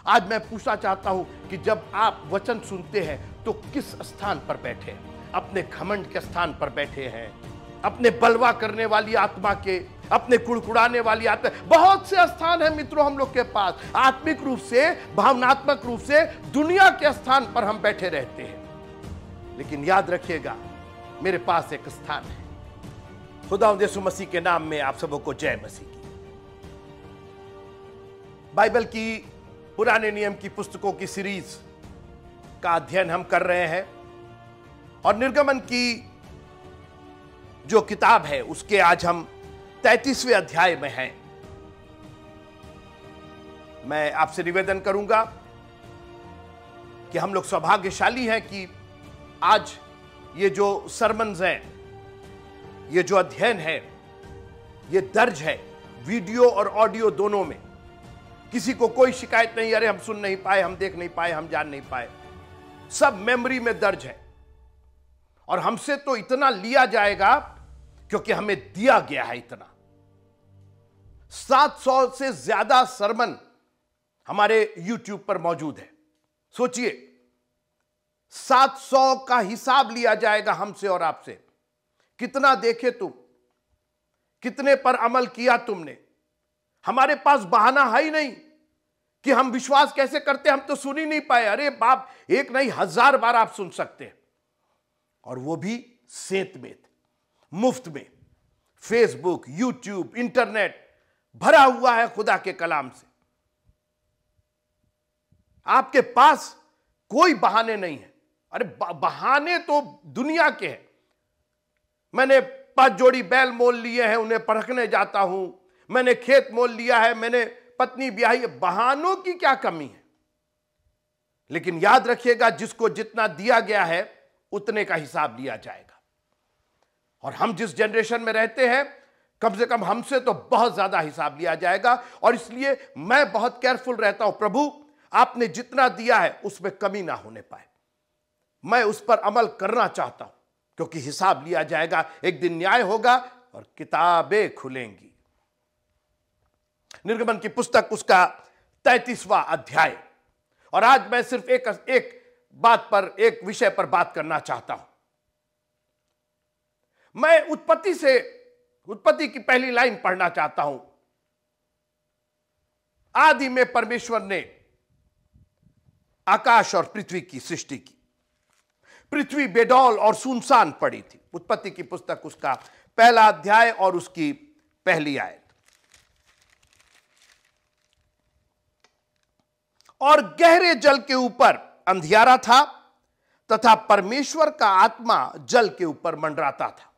आज मैं पूछना चाहता हूं कि जब आप वचन सुनते हैं तो किस स्थान पर बैठे हैं? अपने घमंड के स्थान पर बैठे हैं, अपने बलवा करने वाली आत्मा के, अपने कुड़कुड़ाने वाली आत्मा। बहुत से स्थान है मित्रों हम लोग के पास, आत्मिक रूप से, भावनात्मक रूप से दुनिया के स्थान पर हम बैठे रहते हैं। लेकिन याद रखिएगा, मेरे पास एक स्थान है। खुदा यीशु मसीह के नाम में आप सबों को जय मसीह की। बाइबल की पुराने नियम की पुस्तकों की सीरीज का अध्ययन हम कर रहे हैं और निर्गमन की जो किताब है उसके आज हम 33वें अध्याय में हैं। मैं आपसे निवेदन करूंगा कि हम लोग सौभाग्यशाली हैं कि आज ये जो सरमन्स हैं, ये जो अध्ययन है, ये दर्ज है वीडियो और ऑडियो दोनों में। किसी को कोई शिकायत नहीं, अरे हम सुन नहीं पाए, हम देख नहीं पाए, हम जान नहीं पाए। सब मेमोरी में दर्ज है और हमसे तो इतना लिया जाएगा क्योंकि हमें दिया गया है इतना। 700 से ज्यादा सरमन हमारे YouTube पर मौजूद है। सोचिए, 700 का हिसाब लिया जाएगा हमसे और आपसे। कितना देखे तुम, कितने पर अमल किया तुमने। हमारे पास बहाना है ही नहीं कि हम विश्वास कैसे करते, हम तो सुन ही नहीं पाए। अरे बाप, एक नहीं 1000 बार आप सुन सकते हैं, और वो भी सेंत में, मुफ्त में। फेसबुक, यूट्यूब, इंटरनेट भरा हुआ है खुदा के कलाम से। आपके पास कोई बहाने नहीं है। अरे बहाने तो दुनिया के हैं। मैंने 5 जोड़ी बैल मोल लिए हैं, उन्हें परखने जाता हूं। मैंने खेत मोल लिया है, मैंने पत्नी ब्याही है। बहानों की क्या कमी है? लेकिन याद रखिएगा, जिसको जितना दिया गया है उतने का हिसाब लिया जाएगा। और हम जिस जनरेशन में रहते हैं, कम से कम हमसे तो बहुत ज्यादा हिसाब लिया जाएगा। और इसलिए मैं बहुत केयरफुल रहता हूं। प्रभु, आपने जितना दिया है उसमें कमी ना होने पाए। मैं उस पर अमल करना चाहता हूं क्योंकि हिसाब लिया जाएगा। एक दिन न्याय होगा और किताबें खुलेंगी। निर्गमन की पुस्तक उसका 33वां अध्याय। और आज मैं सिर्फ एक बात पर, एक विषय पर बात करना चाहता हूं। मैं उत्पत्ति की पहली लाइन पढ़ना चाहता हूं। आदि में परमेश्वर ने आकाश और पृथ्वी की सृष्टि की। पृथ्वी बेडौल और सुनसान पड़ी थी। उत्पत्ति की पुस्तक उसका पहला अध्याय और उसकी पहली आयत। और गहरे जल के ऊपर अंधियारा था तथा परमेश्वर का आत्मा जल के ऊपर मंडराता था।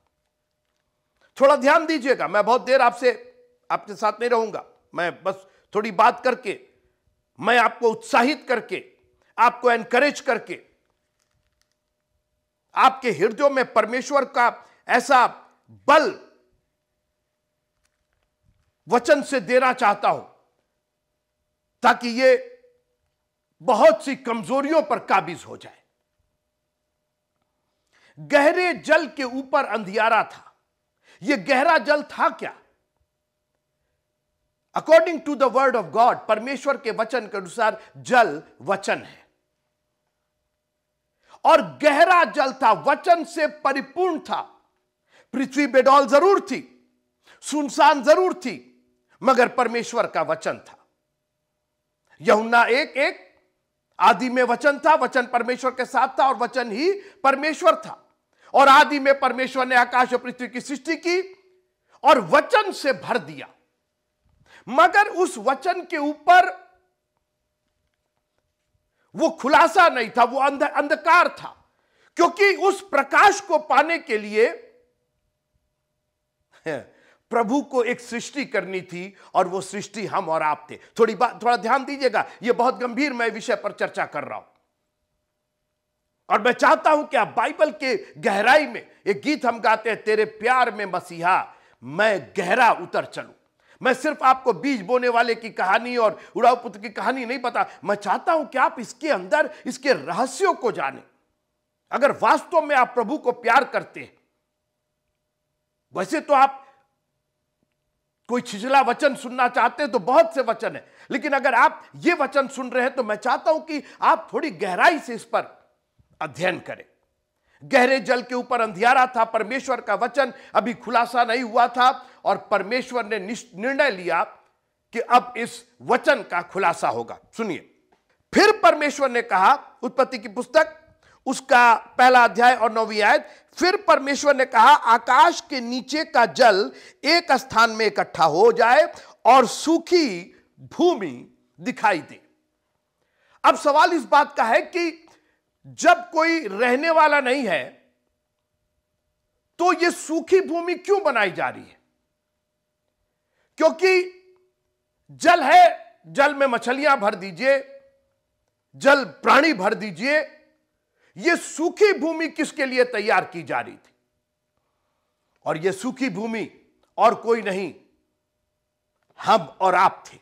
थोड़ा ध्यान दीजिएगा, मैं बहुत देर आपके साथ नहीं रहूंगा। मैं बस थोड़ी बात करके, मैं आपको उत्साहित करके, आपको एनकरेज करके, आपके हृदयों में परमेश्वर का ऐसा बल वचन से देना चाहता हूं ताकि ये बहुत सी कमजोरियों पर काबिज हो जाए। गहरे जल के ऊपर अंधियारा था। यह गहरा जल था क्या? According to the word of God, परमेश्वर के वचन के अनुसार जल वचन है। और गहरा जल था, वचन से परिपूर्ण था। पृथ्वी बेडौल जरूर थी, सुनसान जरूर थी, मगर परमेश्वर का वचन था। यूहन्ना 1:1, आदि में वचन था, वचन परमेश्वर के साथ था और वचन ही परमेश्वर था। और आदि में परमेश्वर ने आकाश और पृथ्वी की सृष्टि की और वचन से भर दिया। मगर उस वचन के ऊपर वो खुलासा नहीं था, वो अंधकार था। क्योंकि उस प्रकाश को पाने के लिए प्रभु को एक सृष्टि करनी थी और वो सृष्टि हम और आप थे। थोड़ा ध्यान दीजिएगा, ये बहुत गंभीर मैं विषय पर चर्चा कर रहा हूं और मैं चाहता हूं कि आप बाइबल के गहराई में, एक गीत हम गाते हैं, तेरे प्यार में मसीहा मैं गहरा उतर चलूं। मैं सिर्फ आपको बीज बोने वाले की कहानी और उड़ाऊ पुत्र की कहानी नहीं पता। मैं चाहता हूं कि आप इसके अंदर इसके रहस्यों को जानें। अगर वास्तव में आप प्रभु को प्यार करते हैं, वैसे तो आप कोई छिछला वचन सुनना चाहते हैं तो बहुत से वचन है, लेकिन अगर आप ये वचन सुन रहे हैं तो मैं चाहता हूं कि आप थोड़ी गहराई से इस पर अध्ययन करें। गहरे जल के ऊपर अंधियारा था, परमेश्वर का वचन अभी खुलासा नहीं हुआ था और परमेश्वर ने निर्णय लिया कि अब इस वचन का खुलासा होगा। सुनिए, फिर परमेश्वर ने कहा, उत्पत्ति की पुस्तक उसका 1 अध्याय और 9वीं आयत, फिर परमेश्वर ने कहा आकाश के नीचे का जल एक स्थान में इकट्ठा हो जाए और सूखी भूमि दिखाई दे। अब सवाल इस बात का है कि जब कोई रहने वाला नहीं है तो यह सूखी भूमि क्यों बनाई जा रही है? क्योंकि जल है, जल में मछलियां भर दीजिए, जल प्राणी भर दीजिए। यह सूखी भूमि किसके लिए तैयार की जा रही थी? और यह सूखी भूमि और कोई नहीं, हम और आप थे।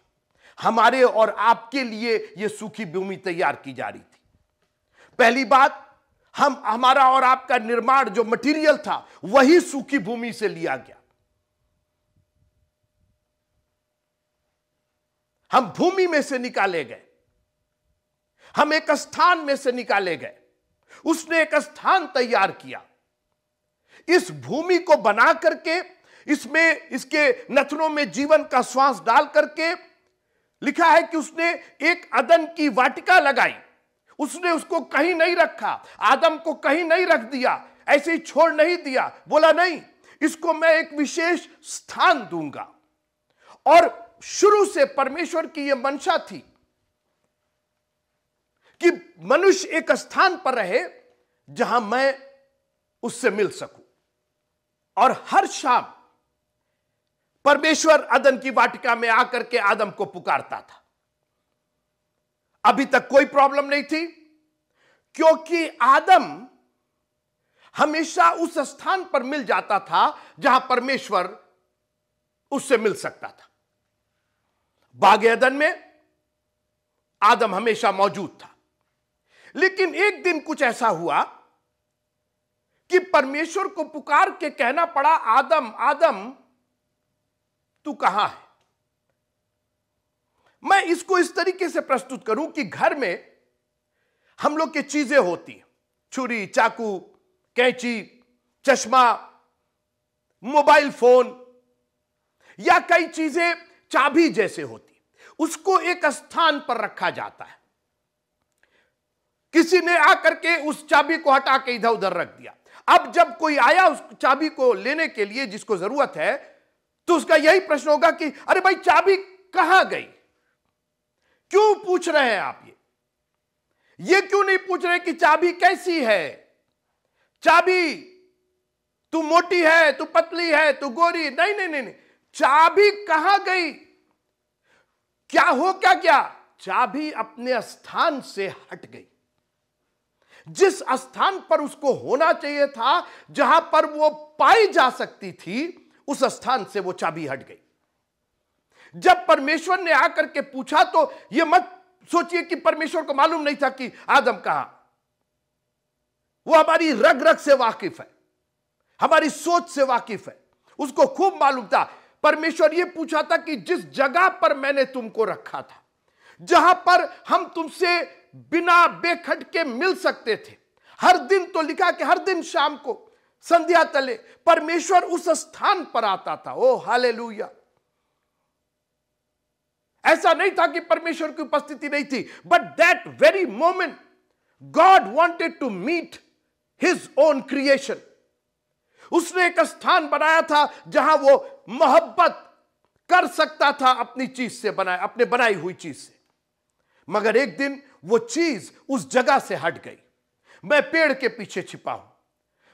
हमारे और आपके लिए यह सूखी भूमि तैयार की जा रही थी। पहली बात, हमारा और आपका निर्माण जो मटेरियल था वही सूखी भूमि से लिया गया। हम भूमि में से निकाले गए, हम एक स्थान में से निकाले गए। उसने एक स्थान तैयार किया, इस भूमि को बना करके, इसमें इसके नथनों में जीवन का श्वास डाल करके, लिखा है कि उसने एक अदन की वाटिका लगाई। उसने उसको कहीं नहीं रखा, आदम को कहीं नहीं रख दिया, ऐसे ही छोड़ नहीं दिया। बोला नहीं, इसको मैं एक विशेष स्थान दूंगा। और शुरू से परमेश्वर की यह मंशा थी कि मनुष्य एक स्थान पर रहे जहां मैं उससे मिल सकूं। और हर शाम परमेश्वर अदन की वाटिका में आकर के आदम को पुकारता था। अभी तक कोई प्रॉब्लम नहीं थी, क्योंकि आदम हमेशा उस स्थान पर मिल जाता था जहां परमेश्वर उससे मिल सकता था। बागे अदन में आदम हमेशा मौजूद था। लेकिन एक दिन कुछ ऐसा हुआ कि परमेश्वर को पुकार के कहना पड़ा, आदम आदम तू कहां है? मैं इसको इस तरीके से प्रस्तुत करूं कि घर में हम लोग की चीजें होती हैं, छुरी, चाकू, कैंची, चश्मा, मोबाइल फोन या कई चीजें चाबी जैसे होती, उसको एक स्थान पर रखा जाता है। किसी ने आकर के उस चाबी को हटा के इधर उधर रख दिया। अब जब कोई आया उस चाबी को लेने के लिए जिसको जरूरत है, तो उसका यही प्रश्न होगा कि अरे भाई चाबी कहां गई? क्यों पूछ रहे हैं आप? ये क्यों नहीं पूछ रहे कि चाबी कैसी है? चाबी तू मोटी है, तू पतली है, तू गोरी? नहीं नहीं नहीं, चाबी कहां गई? क्या हो क्या क्या? चाबी अपने स्थान से हट गई। जिस स्थान पर उसको होना चाहिए था, जहां पर वो पाई जा सकती थी, उस स्थान से वो चाबी हट गई। जब परमेश्वर ने आकर के पूछा तो ये मत सोचिए कि परमेश्वर को मालूम नहीं था कि आदम कहां। वो हमारी रग रग से वाकिफ है, हमारी सोच से वाकिफ है, उसको खूब मालूम था। परमेश्वर ये पूछा था कि जिस जगह पर मैंने तुमको रखा था, जहां पर हम तुमसे बिना बेखटके मिल सकते थे, हर दिन, तो लिखा कि हर दिन शाम को संध्या तले परमेश्वर उस स्थान पर आता था। Oh hallelujah! ऐसा नहीं था कि परमेश्वर की उपस्थिति नहीं थी, but that very moment God wanted to meet his own creation. उसने एक स्थान बनाया था जहां वो मोहब्बत कर सकता था अपनी चीज से, अपने बनाई हुई चीज से। मगर एक दिन वो चीज उस जगह से हट गई। मैं पेड़ के पीछे छिपा हूं,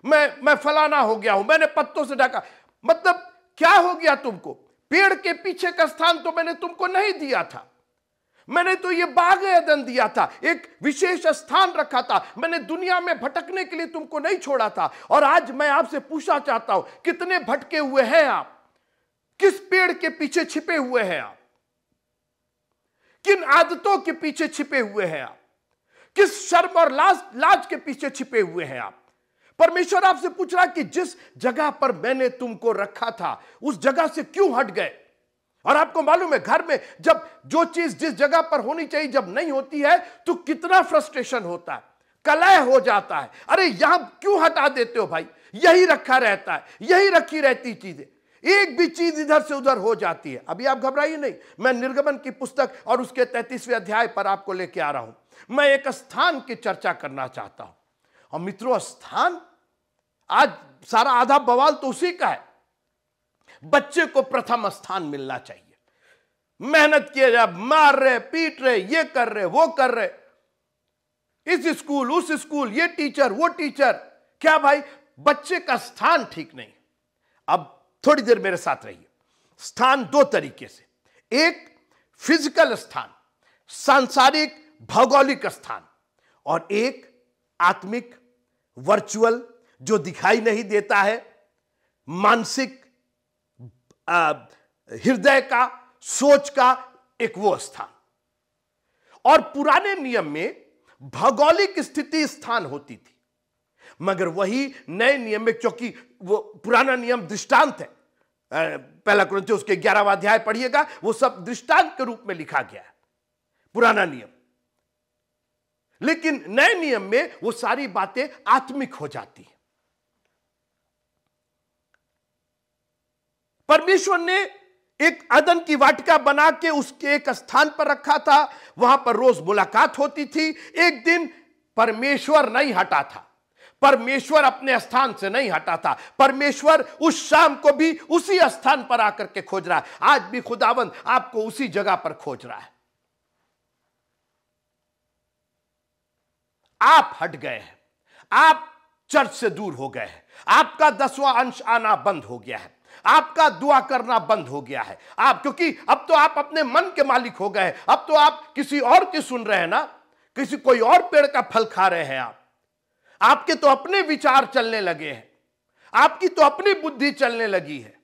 मैं फलाना हो गया हूं, मैंने पत्तों से ढका। मतलब क्या हो गया तुमको? पेड़ के पीछे का स्थान तो मैंने तुमको नहीं दिया था। मैंने तो ये बाग एदन दिया था, एक विशेष स्थान रखा था। मैंने दुनिया में भटकने के लिए तुमको नहीं छोड़ा था। और आज मैं आपसे पूछना चाहता हूं, कितने भटके हुए हैं आप? किस पेड़ के पीछे छिपे हुए हैं आप? किन आदतों के पीछे छिपे हुए हैं आप? किस शर्म और लाज के पीछे छिपे हुए हैं आप? परमेश्वर आपसे पूछ रहा कि जिस जगह पर मैंने तुमको रखा था, उस जगह से क्यों हट गए? और आपको मालूम है घर में जब जो चीज जिस जगह पर होनी चाहिए जब नहीं होती है तो कितना फ्रस्ट्रेशन होता है, कलह हो जाता है। अरे यहां क्यों हटा देते हो भाई, यही रखा रहता है, यही रखी रहती चीजें, एक भी चीज इधर से उधर हो जाती है। अभी आप घबराइए नहीं, मैं निर्गमन की पुस्तक और उसके 33वें अध्याय पर आपको लेके आ रहा हूं। मैं एक स्थान की चर्चा करना चाहता हूं। और मित्रों, स्थान, आज सारा आधा बवाल तो उसी का है। बच्चे को प्रथम स्थान मिलना चाहिए, मेहनत किए जा, मार रहे, पीट रहे, ये कर रहे, वो कर रहे, इस स्कूल उस स्कूल, ये टीचर वो टीचर, क्या भाई बच्चे का स्थान ठीक नहीं। अब थोड़ी देर मेरे साथ रहिए। स्थान दो तरीके से, एक फिजिकल स्थान, सांसारिक भौगोलिक स्थान, और एक आत्मिक वर्चुअल जो दिखाई नहीं देता है, मानसिक हृदय का, सोच का एक वो स्थान। और पुराने नियम में भौगोलिक स्थिति स्थान होती थी, मगर वही नए नियम में, क्योंकि वो पुराना नियम दृष्टांत है, पहला कुरिन्थियों उसके 11वां अध्याय पढ़िएगा, वो सब दृष्टांत के रूप में लिखा गया है, पुराना नियम। लेकिन नए नियम में वो सारी बातें आत्मिक हो जाती है। परमेश्वर ने एक अदन की वाटिका बना के उसके एक स्थान पर रखा था, वहां पर रोज मुलाकात होती थी। एक दिन परमेश्वर नहीं हटा था, परमेश्वर अपने स्थान से नहीं हटा था, परमेश्वर उस शाम को भी उसी स्थान पर आकर के खोज रहा है। आज भी खुदावंद आपको उसी जगह पर खोज रहा है। आप हट गए हैं, आप चर्च से दूर हो गए हैं, आपका 10वां अंश आना बंद हो गया है, आपका दुआ करना बंद हो गया है। आप, क्योंकि अब तो आप अपने मन के मालिक हो गए, अब तो आप किसी और की सुन रहे हैं ना, किसी कोई और पेड़ का फल खा रहे हैं आप। आपके तो अपने विचार चलने लगे हैं, आपकी तो अपनी बुद्धि चलने लगी है,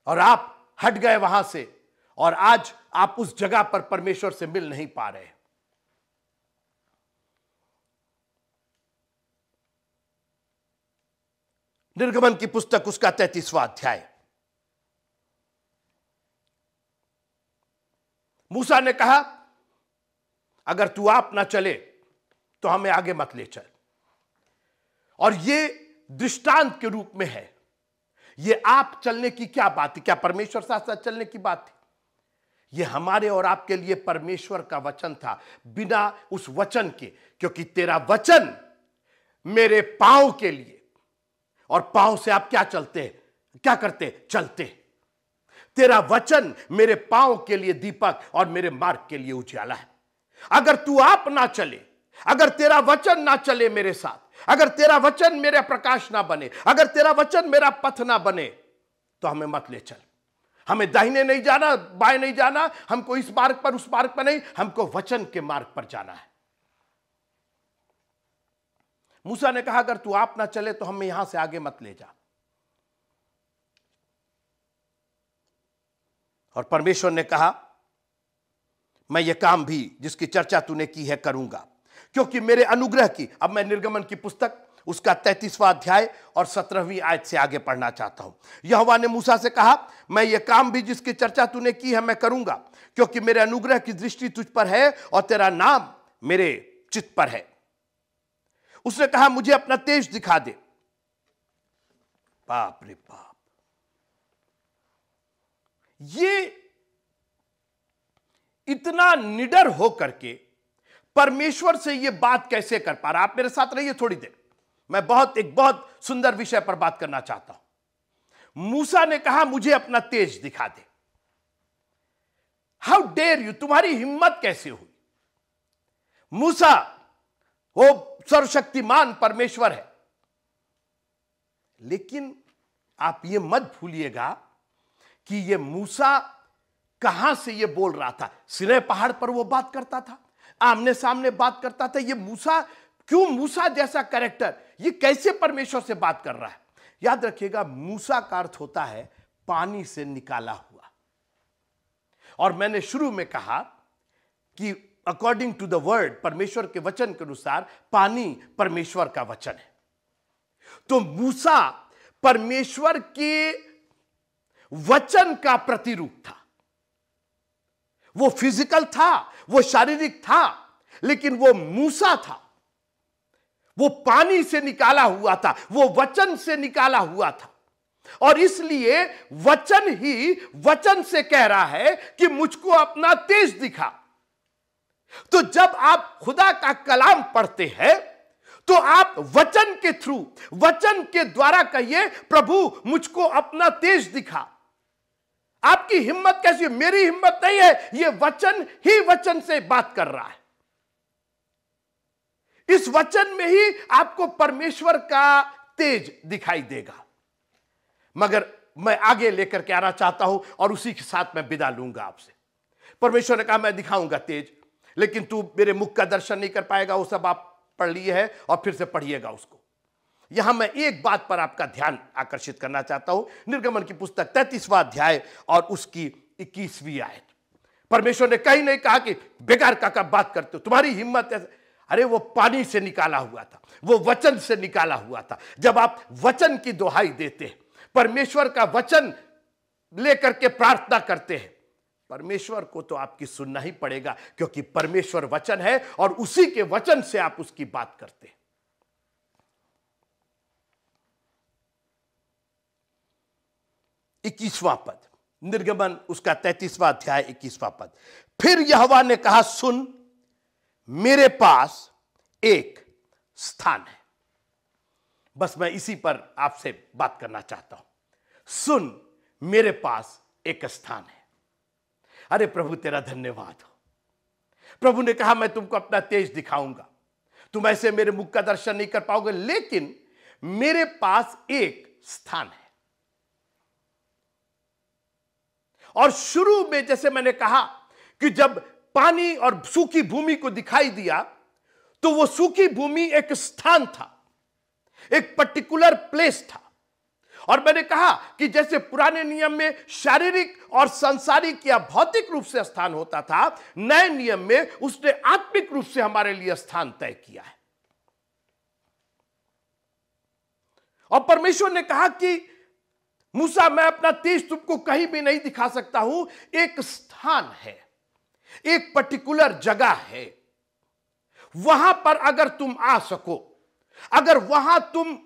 और आप हट गए वहां से, और आज आप उस जगह पर परमेश्वर से मिल नहीं पा रहे। निर्गमन की पुस्तक उसका 33वां अध्याय। मूसा ने कहा, अगर तू आप ना चले तो हमें आगे मत ले चल। और ये दृष्टांत के रूप में है। ये आप चलने की क्या बात है? क्या परमेश्वर साथ साथ चलने की बात थी? ये हमारे और आपके लिए परमेश्वर का वचन था, बिना उस वचन के, क्योंकि तेरा वचन मेरे पांव के लिए, और पांव से आप क्या चलते हैं, क्या करते, चलते। तेरा वचन मेरे पांव के लिए दीपक और मेरे मार्ग के लिए उजाला है। अगर तू आप ना चले, अगर तेरा वचन ना चले मेरे साथ, अगर तेरा वचन मेरा प्रकाश ना बने, अगर तेरा वचन मेरा पथ ना बने, तो हमें मत ले चल। हमें दाहिने नहीं जाना, बाएं नहीं जाना, हमको इस मार्ग पर उस मार्ग पर नहीं, हमको वचन के मार्ग पर जाना है। मूसा ने कहा, अगर तू आप ना चले तो हमें यहां से आगे मत ले जा। और परमेश्वर ने कहा, मैं ये काम भी जिसकी चर्चा तूने की है करूंगा, क्योंकि मेरे अनुग्रह की। अब मैं निर्गमन की पुस्तक उसका 33वां अध्याय और 17वीं आयत से आगे पढ़ना चाहता हूं। यहोवा ने मूसा से कहा, मैं ये काम भी जिसकी चर्चा तूने की है मैं करूंगा, क्योंकि मेरे अनुग्रह की दृष्टि तुझ पर है और तेरा नाम मेरे चित्त पर है। उसने कहा, मुझे अपना तेज दिखा दे। बाप रे बाप, ये इतना निडर होकर के परमेश्वर से ये बात कैसे कर पा रहा? आप मेरे साथ रहिए थोड़ी देर, मैं एक बहुत सुंदर विषय पर बात करना चाहता हूं। मूसा ने कहा, मुझे अपना तेज दिखा दे। हाउ डेयर यू, तुम्हारी हिम्मत कैसे हुई? मूसा वो सर्वशक्तिमान परमेश्वर है, लेकिन आप ये मत भूलिएगा कि ये मूसा कहां से ये बोल रहा था। सिनै पहाड़ पर वो बात करता था, आमने सामने बात करता था। ये मूसा, क्यों मूसा जैसा कैरेक्टर, ये कैसे परमेश्वर से बात कर रहा है? याद रखिएगा, मूसा का अर्थ होता है पानी से निकाला हुआ। और मैंने शुरू में कहा कि अकॉर्डिंग टू द वर्ड, परमेश्वर के वचन के अनुसार पानी परमेश्वर का वचन है। तो मूसा परमेश्वर के वचन का प्रतिरूप था। वो फिजिकल था, वो शारीरिक था, लेकिन वो मूसा था। वो पानी से निकाला हुआ था, वो वचन से निकाला हुआ था। और इसलिए वचन ही वचन से कह रहा है कि मुझको अपना तेज दिखा। तो जब आप खुदा का कलाम पढ़ते हैं तो आप वचन के थ्रू, वचन के द्वारा कहिए, प्रभु मुझको अपना तेज दिखा। आपकी हिम्मत कैसी है? मेरी हिम्मत नहीं है, यह वचन ही वचन से बात कर रहा है। इस वचन में ही आपको परमेश्वर का तेज दिखाई देगा। मगर मैं आगे लेकर के आना चाहता हूं और उसी के साथ मैं विदा लूंगा आपसे। परमेश्वर ने कहा मैं दिखाऊंगा तेज, लेकिन तू मेरे मुख का दर्शन नहीं कर पाएगा। वो सब आप पढ़ लिए है और फिर से पढ़िएगा उसको। यहां मैं एक बात पर आपका ध्यान आकर्षित करना चाहता हूं। निर्गमन की पुस्तक 33वां अध्याय और उसकी 21वीं आयत। परमेश्वर ने कहीं नहीं कहा कि बेकार का बात करते हो, तुम्हारी हिम्मत है। अरे वो पानी से निकाला हुआ था, वो वचन से निकाला हुआ था। जब आप वचन की दुहाई देते हैं, परमेश्वर का वचन लेकर के प्रार्थना करते हैं, परमेश्वर को तो आपकी सुनना ही पड़ेगा, क्योंकि परमेश्वर वचन है और उसी के वचन से आप उसकी बात करते हैं। 21वां पद, निर्गमन उसका 33वां अध्याय 21वां पद। फिर यहोवा ने कहा, सुन, मेरे पास एक स्थान है। बस मैं इसी पर आपसे बात करना चाहता हूं। सुन, मेरे पास एक स्थान है। अरे प्रभु तेरा धन्यवाद हो। प्रभु ने कहा मैं तुमको अपना तेज दिखाऊंगा, तुम ऐसे मेरे मुख का दर्शन नहीं कर पाओगे, लेकिन मेरे पास एक स्थान है। और शुरू में जैसे मैंने कहा कि जब पानी और सूखी भूमि को दिखाई दिया, तो वो सूखी भूमि एक स्थान था, एक पर्टिकुलर प्लेस था। और मैंने कहा कि जैसे पुराने नियम में शारीरिक और सांसारिक या भौतिक रूप से स्थान होता था, नए नियम में उसने आत्मिक रूप से हमारे लिए स्थान तय किया है। और परमेश्वर ने कहा कि मूसा, मैं अपना तेज तुमको कहीं भी नहीं दिखा सकता हूं, एक स्थान है, एक पर्टिकुलर जगह है। वहां पर अगर तुम आ सको, अगर वहां तुम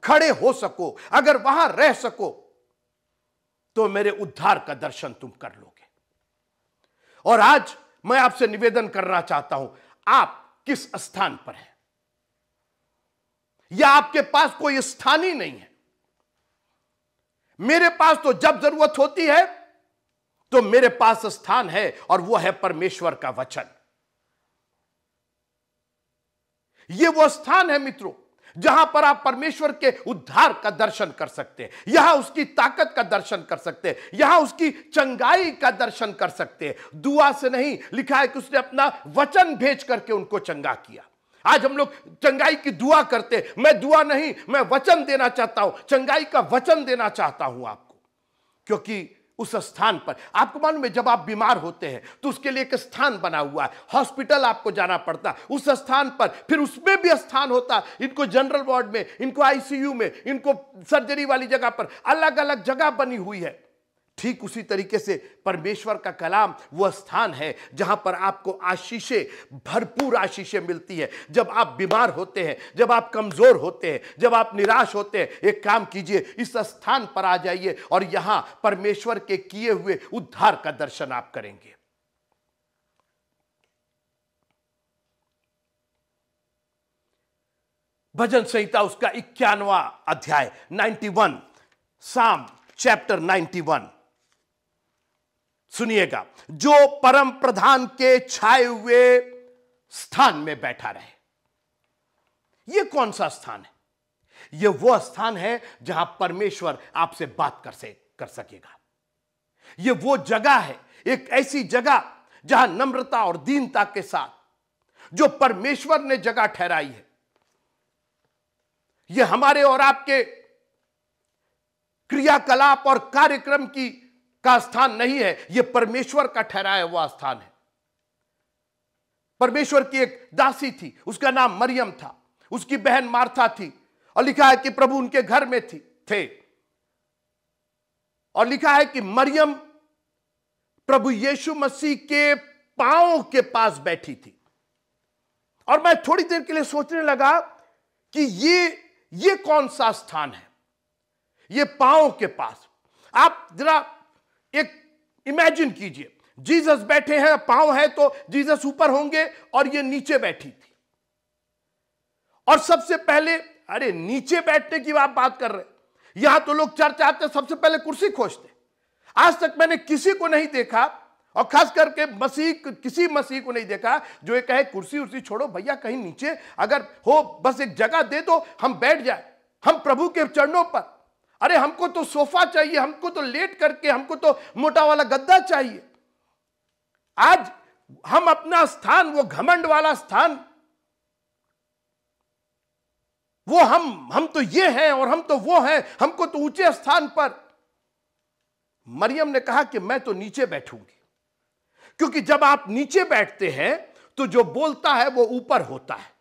खड़े हो सको, अगर वहां रह सको, तो मेरे उद्धार का दर्शन तुम कर लोगे। और आज मैं आपसे निवेदन करना चाहता हूं, आप किस स्थान पर हैं? या आपके पास कोई स्थान ही नहीं है? मेरे पास तो जब जरूरत होती है तो मेरे पास स्थान है, और वो है परमेश्वर का वचन। ये वो स्थान है मित्रों, जहां पर आप परमेश्वर के उद्धार का दर्शन कर सकते हैं, यहां उसकी ताकत का दर्शन कर सकते हैं, यहां उसकी चंगाई का दर्शन कर सकते हैं। दुआ से नहीं, लिखा है कि उसने अपना वचन भेज करके उनको चंगा किया। आज हम लोग चंगाई की दुआ करते हैं, मैं दुआ नहीं, मैं वचन देना चाहता हूं, चंगाई का वचन देना चाहता हूं आपको। क्योंकि उस स्थान पर, आपको मालूम है, जब आप बीमार होते हैं तो उसके लिए एक स्थान बना हुआ है, हॉस्पिटल आपको जाना पड़ता है उस स्थान पर, फिर उसमें भी स्थान होता है। इनको जनरल वार्ड में, इनको आईसीयू में, इनको सर्जरी वाली जगह पर अलग अलग जगह बनी हुई है। ठीक उसी तरीके से परमेश्वर का कलाम वह स्थान है जहां पर आपको आशीषें, भरपूर आशीषें मिलती है। जब आप बीमार होते हैं, जब आप कमजोर होते हैं, जब आप निराश होते हैं, एक काम कीजिए, इस स्थान पर आ जाइए और यहां परमेश्वर के किए हुए उद्धार का दर्शन आप करेंगे। भजन संहिता उसका 91वां अध्याय 91, साम चैप्टर 91 सुनिएगा। जो परम प्रधान के छाए हुए स्थान में बैठा रहे। यह कौन सा स्थान है? यह वो स्थान है जहां परमेश्वर आपसे बात कर सकेगा। यह वो जगह है, एक ऐसी जगह जहां नम्रता और दीनता के साथ जो परमेश्वर ने जगह ठहराई है। यह हमारे और आपके क्रियाकलाप और कार्यक्रम का स्थान नहीं है, यह परमेश्वर का ठहराया हुआ स्थान है। परमेश्वर की एक दासी थी, उसका नाम मरियम था, उसकी बहन मार्था थी, और लिखा है कि प्रभु उनके घर में थे। और लिखा है कि मरियम प्रभु यीशु मसीह के पांव के पास बैठी थी। और मैं थोड़ी देर के लिए सोचने लगा कि ये कौन सा स्थान है, ये पांव के पास। आप जरा एक इमेजिन कीजिए, जीसस बैठे हैं, पांव है तो जीसस ऊपर होंगे और ये नीचे बैठी थी। और सबसे पहले, अरे नीचे बैठने की आप बात कर रहे, यहां तो लोग चर्च आते सबसे पहले कुर्सी खोजते। आज तक मैंने किसी को नहीं देखा, और खास करके किसी मसीह को नहीं देखा जो ये कहे कुर्सी उर्सी छोड़ो भैया, कहीं नीचे अगर हो बस एक जगह दे दो, हम बैठ जाए, हम प्रभु के चरणों पर। अरे हमको तो सोफा चाहिए, हमको तो लेट करके, हमको तो मोटा वाला गद्दा चाहिए। आज हम अपना स्थान, वो घमंड वाला स्थान, वो हम तो ये हैं और हम तो वो हैं, हमको तो ऊंचे स्थान पर। मरियम ने कहा कि मैं तो नीचे बैठूंगी, क्योंकि जब आप नीचे बैठते हैं तो जो बोलता है वो ऊपर होता है।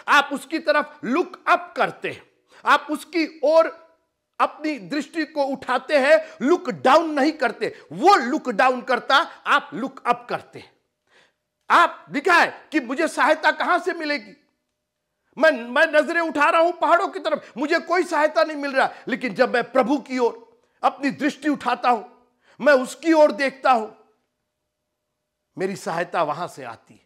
आप उसकी तरफ लुक अप करते हैं, आप उसकी ओर अपनी दृष्टि को उठाते हैं, लुक डाउन नहीं करते। वो लुक डाउन करता, आप लुक अप करते हैं। आप लिखा है कि मुझे सहायता कहां से मिलेगी, मैं नजरें उठा रहा हूं पहाड़ों की तरफ, मुझे कोई सहायता नहीं मिल रहा। लेकिन जब मैं प्रभु की ओर अपनी दृष्टि उठाता हूं, मैं उसकी ओर देखता हूं, मेरी सहायता वहां से आती है।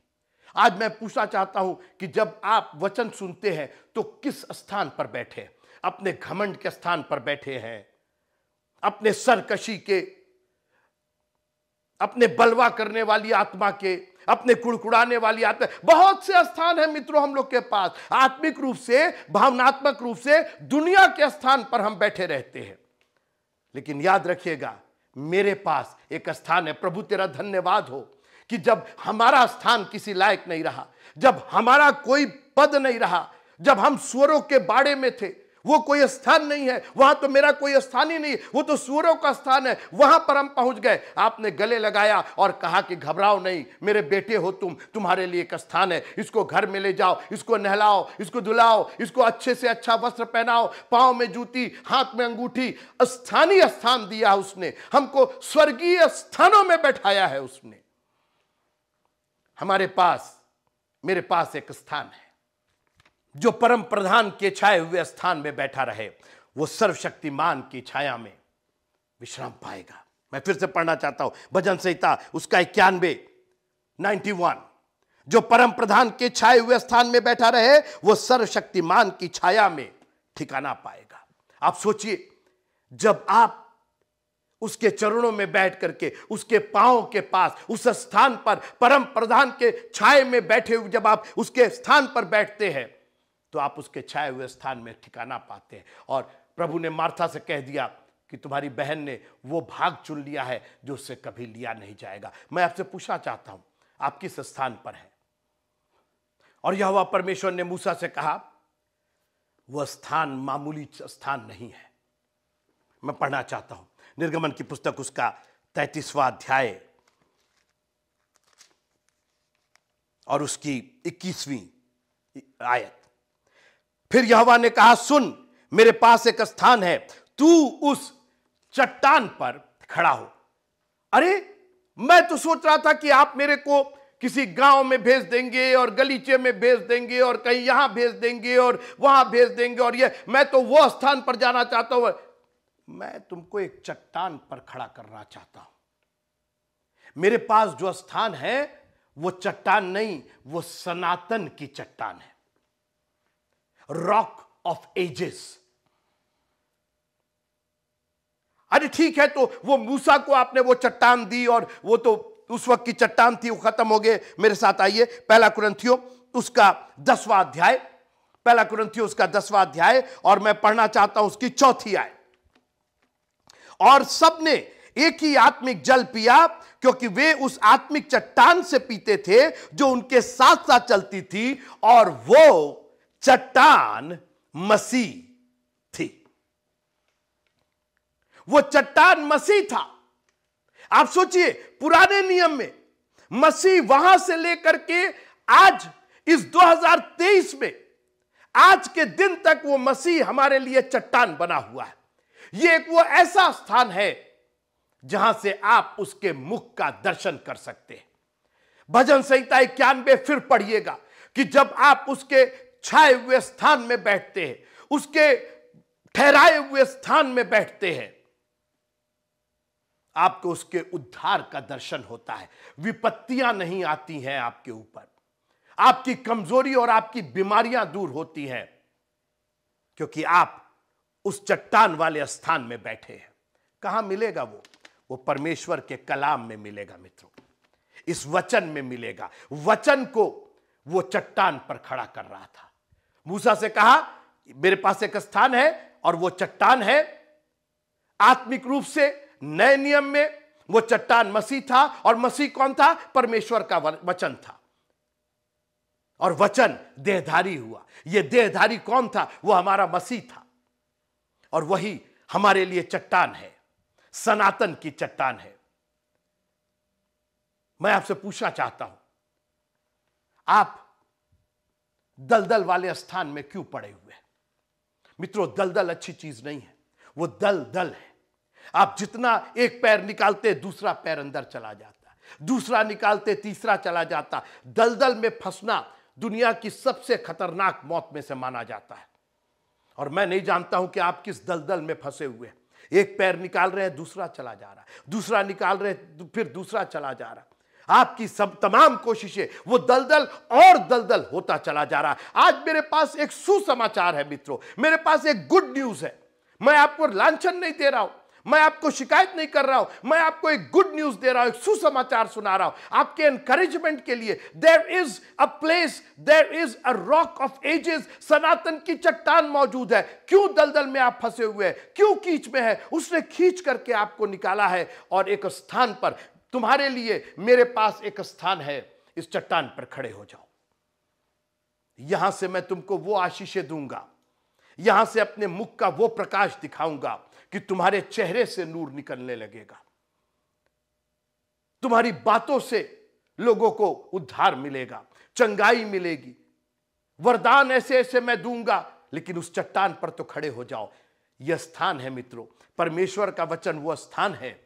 आज मैं पूछना चाहता हूं कि जब आप वचन सुनते हैं तो किस स्थान पर बैठे हैं? अपने घमंड के स्थान पर बैठे हैं, अपने सरकशी के, अपने बलवा करने वाली आत्मा के, अपने कुड़कुड़ाने वाली आत्मा। बहुत से स्थान है मित्रों हम लोग के पास, आत्मिक रूप से, भावनात्मक रूप से दुनिया के स्थान पर हम बैठे रहते हैं। लेकिन याद रखिएगा, मेरे पास एक स्थान है। प्रभु तेरा धन्यवाद हो कि जब हमारा स्थान किसी लायक नहीं रहा, जब हमारा कोई पद नहीं रहा, जब हम सुअरों के बाड़े में थे, वो कोई स्थान नहीं है, वहां तो मेरा कोई स्थान ही नहीं, वो तो सुअरों का स्थान है, वहां पर हम पहुंच गए। आपने गले लगाया और कहा कि घबराओ नहीं, मेरे बेटे हो तुम, तुम्हारे लिए एक स्थान है, इसको घर में ले जाओ, इसको नहलाओ, इसको धुलाओ, इसको अच्छे से अच्छा वस्त्र पहनाओ, पांव में जूती, हाथ में अंगूठी। स्थानीय स्थान दिया उसने हमको, स्वर्गीय स्थानों में बैठाया है उसने। हमारे पास, मेरे पास एक स्थान है। जो परम प्रधान के छाए हुए स्थान में बैठा रहे, वो सर्वशक्तिमान की छाया में विश्राम पाएगा। मैं फिर से पढ़ना चाहता हूं, भजन संहिता उसका 91 जो परम प्रधान के छाए हुए स्थान में बैठा रहे, वो सर्वशक्तिमान की छाया में ठिकाना पाएगा। आप सोचिए, जब आप उसके चरणों में बैठ करके, उसके पांव के पास, उस स्थान पर, परम प्रधान के छाए में बैठे हुए जब आप उसके स्थान पर बैठते हैं, तो आप उसके छाए हुए स्थान में ठिकाना पाते हैं। और प्रभु ने मार्था से कह दिया कि तुम्हारी बहन ने वो भाग चुन लिया है जो उससे कभी लिया नहीं जाएगा। मैं आपसे पूछना चाहता हूं, आप किस स्थान पर हैं? और यहोवा परमेश्वर ने मूसा से कहा, वह स्थान मामूली स्थान नहीं है। मैं पढ़ना चाहता हूं निर्गमन की पुस्तक उसका 33वां अध्याय और उसकी 21वीं आयत। फिर यहोवा ने कहा, सुन, मेरे पास एक स्थान है, तू उस चट्टान पर खड़ा हो। अरे, मैं तो सोच रहा था कि आप मेरे को किसी गांव में भेज देंगे और गलीचे में भेज देंगे और कहीं यहां भेज देंगे और वहां भेज देंगे, और ये मैं तो वो स्थान पर जाना चाहता हूं। मैं तुमको एक चट्टान पर खड़ा करना चाहता हूं। मेरे पास जो स्थान है वो चट्टान नहीं, वो सनातन की चट्टान है, रॉक ऑफ एजेस। अरे ठीक है, तो वो मूसा को आपने वो चट्टान दी और वो तो उस वक्त की चट्टान थी, वो खत्म हो गए। मेरे साथ आइए, पहला कुरिन्थियों उसका 10वां अध्याय, पहला कुरिन्थियों उसका 10वां अध्याय, और मैं पढ़ना चाहता हूं उसकी 4थी आयत। और सबने एक ही आत्मिक जल पिया, क्योंकि वे उस आत्मिक चट्टान से पीते थे जो उनके साथ साथ चलती थी, और वो चट्टान मसीह थी। वो चट्टान मसीह था। आप सोचिए, पुराने नियम में मसीह वहां से लेकर के आज इस 2023 में, आज के दिन तक वो मसीह हमारे लिए चट्टान बना हुआ है। ये एक वो ऐसा स्थान है जहां से आप उसके मुख का दर्शन कर सकते हैं। भजन संहिता 91 फिर पढ़िएगा कि जब आप उसके छाए हुए स्थान में बैठते हैं, उसके ठहराए हुए स्थान में बैठते हैं, आपको उसके उद्धार का दर्शन होता है। विपत्तियां नहीं आती हैं आपके ऊपर, आपकी कमजोरी और आपकी बीमारियां दूर होती हैं, क्योंकि आप उस चट्टान वाले स्थान में बैठे हैं। कहां मिलेगा वो परमेश्वर के कलाम में मिलेगा मित्रों, इस वचन में मिलेगा। वचन को वो चट्टान पर खड़ा कर रहा था। मूसा से कहा मेरे पास एक स्थान है और वो चट्टान है। आत्मिक रूप से नए नियम में वो चट्टान मसीह था, और मसीह कौन था? परमेश्वर का वचन था, और वचन देहधारी हुआ। ये देहधारी कौन था? वो हमारा मसीह था, और वही हमारे लिए चट्टान है, सनातन की चट्टान है। मैं आपसे पूछना चाहता हूं, आप दलदल वाले स्थान में क्यों पड़े हुए हैं? मित्रों, दलदल अच्छी चीज नहीं है, वो दलदल है। आप जितना एक पैर निकालते दूसरा पैर अंदर चला जाता, दूसरा निकालते तीसरा चला जाता। दलदल में फंसना दुनिया की सबसे खतरनाक मौत में से माना जाता है। और मैं नहीं जानता हूं कि आप किस दलदल में फंसे हुए हैं। एक पैर निकाल रहे हैं, दूसरा चला जा रहा है, दूसरा निकाल रहे हैं, फिर दूसरा चला जा रहा है। आपकी सब तमाम कोशिशें, वो दलदल और दलदल होता चला जा रहा है। आज मेरे पास एक सुसमाचार है मित्रों, मेरे पास एक गुड न्यूज है। मैं आपको लांछन नहीं दे रहा हूं, मैं आपको शिकायत नहीं कर रहा हूं, मैं आपको एक गुड न्यूज दे रहा हूं, एक सुसमाचार सुना रहा हूं आपके एनकरेजमेंट के लिए। There is a place, there is a rock of ages, सनातन की चट्टान मौजूद है। क्यों दलदल में आप फंसे हुए हैं? क्यों कीच में है? उसने खींच करके आपको निकाला है, और एक स्थान पर तुम्हारे लिए, मेरे पास एक स्थान है, इस चट्टान पर खड़े हो जाओ। यहां से मैं तुमको वो आशीषें दूंगा, यहां से अपने मुख का वो प्रकाश दिखाऊंगा कि तुम्हारे चेहरे से नूर निकलने लगेगा, तुम्हारी बातों से लोगों को उद्धार मिलेगा, चंगाई मिलेगी, वरदान ऐसे ऐसे मैं दूंगा। लेकिन उस चट्टान पर तो खड़े हो जाओ। यह स्थान है मित्रों, परमेश्वर का वचन वो स्थान है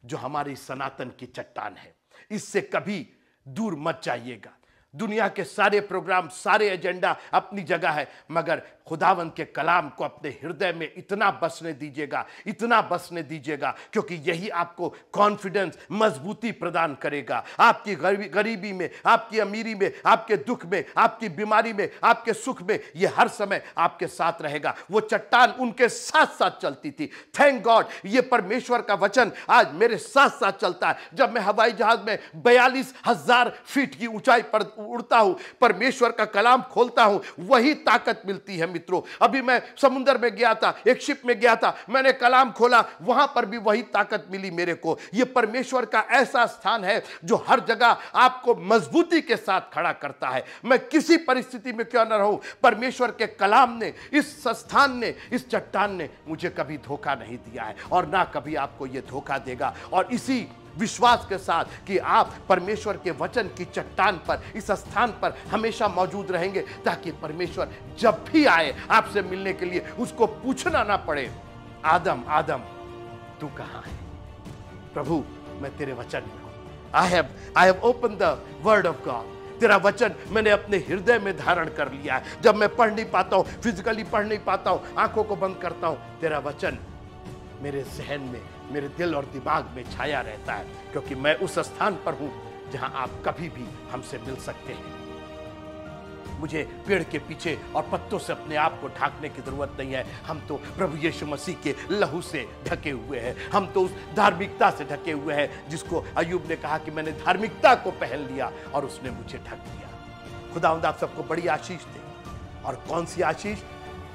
जो हमारी सनातन की चट्टान है। इससे कभी दूर मत जाइएगा। दुनिया के सारे प्रोग्राम, सारे एजेंडा अपनी जगह है, मगर खुदावंद के कलाम को अपने हृदय में इतना बसने दीजिएगा, इतना बसने दीजिएगा, क्योंकि यही आपको कॉन्फिडेंस, मजबूती प्रदान करेगा। आपकी गरीबी में, आपकी अमीरी में, आपके दुख में, आपकी बीमारी में, आपके सुख में, ये हर समय आपके साथ रहेगा। वो चट्टान उनके साथ साथ चलती थी। थैंक गॉड, ये परमेश्वर का वचन आज मेरे साथ साथ चलता है। जब मैं हवाई जहाज में 42,000 फीट की ऊंचाई पर उड़ता हूं, परमेश्वर का कलाम खोलता हूं, वही ताकत मिलती है मित्रों। अभी मैं समुद्र में गया था, एक शिप में गया था, मैंने कलाम खोला, वहां पर भी वही ताकत मिली मेरे को। यह परमेश्वर का ऐसा स्थान है जो हर जगह आपको मजबूती के साथ खड़ा करता है। मैं किसी परिस्थिति में क्यों न रहूं, परमेश्वर के कलाम ने, इस स्थान ने, इस चट्टान ने मुझे कभी धोखा नहीं दिया है, और ना कभी आपको यह धोखा देगा। और इसी विश्वास के साथ कि आप परमेश्वर के वचन की चट्टान पर, इस स्थान पर हमेशा मौजूद रहेंगे, ताकि परमेश्वर जब भी आए आपसे मिलने के लिए उसको पूछना ना पड़े, आदम आदम तू कहां है? प्रभु, मैं तेरे वचन में हूं। I have open the word of God. तेरा वचन मैंने अपने हृदय में धारण कर लिया है। जब मैं पढ़ नहीं पाता हूं, फिजिकली पढ़ नहीं पाता हूं, आंखों को बंद करता हूं, तेरा वचन मेरे जहन में, मेरे दिल और दिमाग में छाया रहता है, क्योंकि मैं उस स्थान पर हूं जहां आप कभी भी हमसे मिल सकते हैं। मुझे पेड़ के पीछे और पत्तों से अपने आप को ढांकने की जरूरत नहीं है। हम तो प्रभु यीशु मसीह के लहू से ढके हुए हैं। हम तो उस धार्मिकता से ढके हुए हैं जिसको अय्यूब ने कहा कि मैंने धार्मिकता को पहन लिया और उसने मुझे ढक दिया। खुदावंद आप सबको बड़ी आशीष दे। और कौन सी आशीष?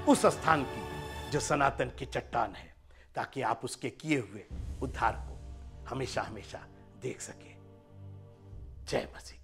उस स्थान की जो सनातन की चट्टान है, ताकि आप उसके किए हुए उद्धार को हमेशा हमेशा देख सके। जय मसीह।